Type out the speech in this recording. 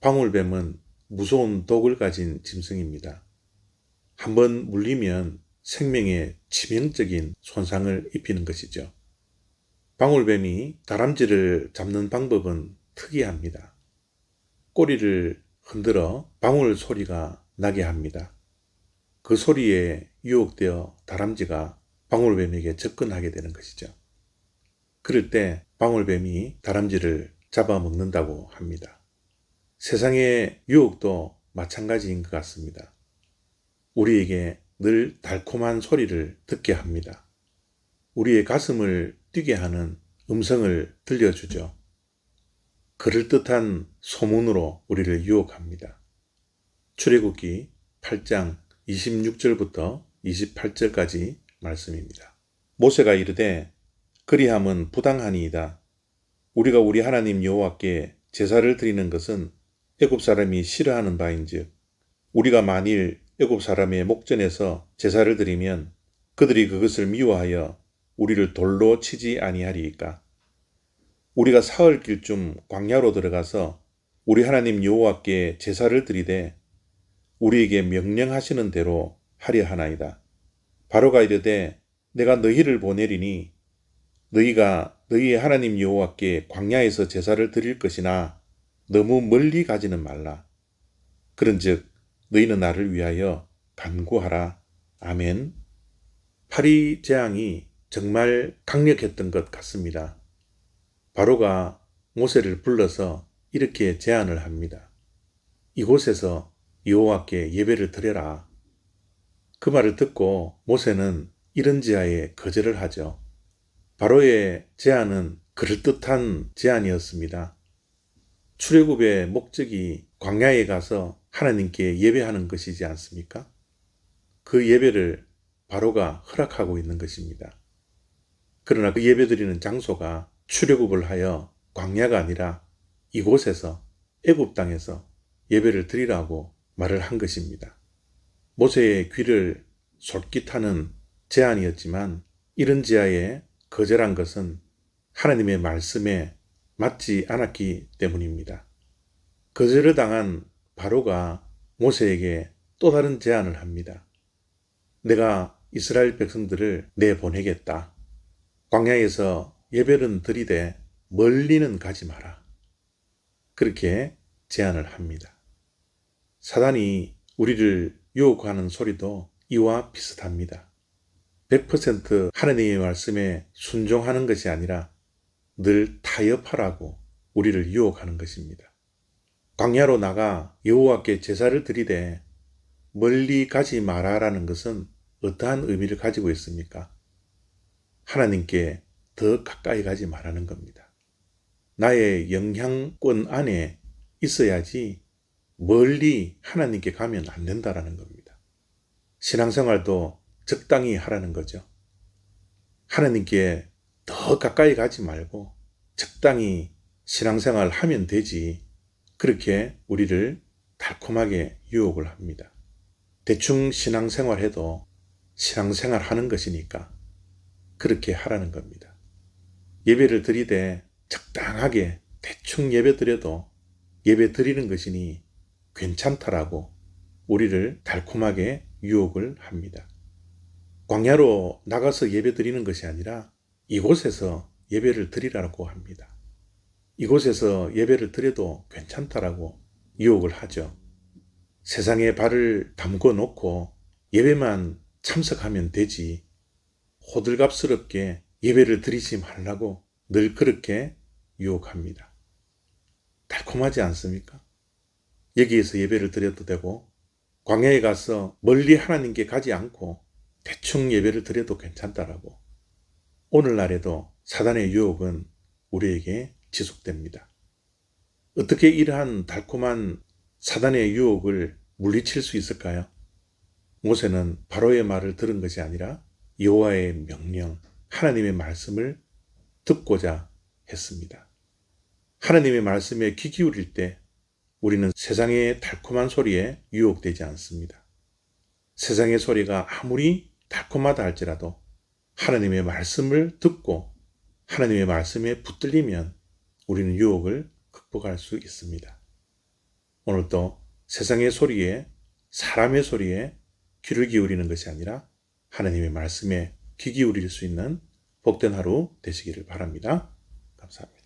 방울뱀은 무서운 독을 가진 짐승입니다. 한번 물리면 생명에 치명적인 손상을 입히는 것이죠. 방울뱀이 다람쥐를 잡는 방법은 특이합니다. 꼬리를 흔들어 방울 소리가 나게 합니다. 그 소리에 유혹되어 다람쥐가 방울뱀에게 접근하게 되는 것이죠. 그럴 때 방울뱀이 다람쥐를 잡아먹는다고 합니다. 세상의 유혹도 마찬가지인 것 같습니다. 우리에게 늘 달콤한 소리를 듣게 합니다. 우리의 가슴을 뛰게 하는 음성을 들려주죠. 그럴듯한 소문으로 우리를 유혹합니다. 출애굽기 8장 26절부터 28절까지 말씀입니다. 모세가 이르되 그리함은 부당하니이다. 우리가 우리 하나님 여호와께 제사를 드리는 것은 애굽 사람이 싫어하는 바인즉 우리가 만일 애굽 사람의 목전에서 제사를 드리면 그들이 그것을 미워하여 우리를 돌로 치지 아니하리이까. 우리가 사흘 길쯤 광야로 들어가서 우리 하나님 여호와께 제사를 드리되 우리에게 명령하시는 대로 하려 하나이다. 바로가 이르되 내가 너희를 보내리니 너희가 너희의 하나님 여호와께 광야에서 제사를 드릴 것이나 너무 멀리 가지는 말라. 그런즉 너희는 나를 위하여 간구하라. 아멘. 파리 재앙이 정말 강력했던 것 같습니다. 바로가 모세를 불러서 이렇게 제안을 합니다. 이곳에서 여호와께 예배를 드려라. 그 말을 듣고 모세는 이런 제안에 거절을 하죠. 바로의 제안은 그럴듯한 제안이었습니다. 출애굽의 목적이 광야에 가서 하나님께 예배하는 것이지 않습니까? 그 예배를 바로가 허락하고 있는 것입니다. 그러나 그 예배드리는 장소가 출애굽을 하여 광야가 아니라 이곳에서 애굽 땅에서 예배를 드리라고 말을 한 것입니다. 모세의 귀를 솔깃하는 제안이었지만 이런 제안에 거절한 것은 하나님의 말씀에 맞지 않았기 때문입니다. 거절을 당한 바로가 모세에게 또 다른 제안을 합니다. 내가 이스라엘 백성들을 내보내겠다. 광야에서 예배는 드리되 멀리는 가지 마라. 그렇게 제안을 합니다. 사단이 우리를 유혹하는 소리도 이와 비슷합니다. 100% 하나님의 말씀에 순종하는 것이 아니라 늘 타협하라고 우리를 유혹하는 것입니다. 광야로 나가 여호와께 제사를 드리되 멀리 가지 마라라는 것은 어떠한 의미를 가지고 있습니까? 하나님께 더 가까이 가지 말라는 겁니다. 나의 영향권 안에 있어야지 멀리 하나님께 가면 안 된다라는 겁니다. 신앙생활도 적당히 하라는 거죠. 하나님께 더 가까이 가지 말고 적당히 신앙생활 하면 되지. 그렇게 우리를 달콤하게 유혹을 합니다. 대충 신앙생활 해도 신앙생활 하는 것이니까 그렇게 하라는 겁니다. 예배를 드리되 적당하게 대충 예배 드려도 예배 드리는 것이니 괜찮다라고 우리를 달콤하게 유혹을 합니다. 광야로 나가서 예배 드리는 것이 아니라 이곳에서 예배를 드리라고 합니다. 이곳에서 예배를 드려도 괜찮다라고 유혹을 하죠. 세상에 발을 담궈 놓고 예배만 참석하면 되지 호들갑스럽게 예배를 드리지 말라고 늘 그렇게 유혹합니다. 달콤하지 않습니까? 여기에서 예배를 드려도 되고 광야에 가서 멀리 하나님께 가지 않고 대충 예배를 드려도 괜찮다라고 오늘날에도 사단의 유혹은 우리에게 지속됩니다. 어떻게 이러한 달콤한 사단의 유혹을 물리칠 수 있을까요? 모세는 바로의 말을 들은 것이 아니라 여호와의 명령, 하나님의 말씀을 듣고자 했습니다. 하나님의 말씀에 귀 기울일 때 우리는 세상의 달콤한 소리에 유혹되지 않습니다. 세상의 소리가 아무리 달콤하다 할지라도 하나님의 말씀을 듣고 하나님의 말씀에 붙들리면 우리는 유혹을 극복할 수 있습니다. 오늘도 세상의 소리에, 사람의 소리에 귀를 기울이는 것이 아니라 하나님의 말씀에 귀 기울일 수 있는 복된 하루 되시기를 바랍니다. 감사합니다.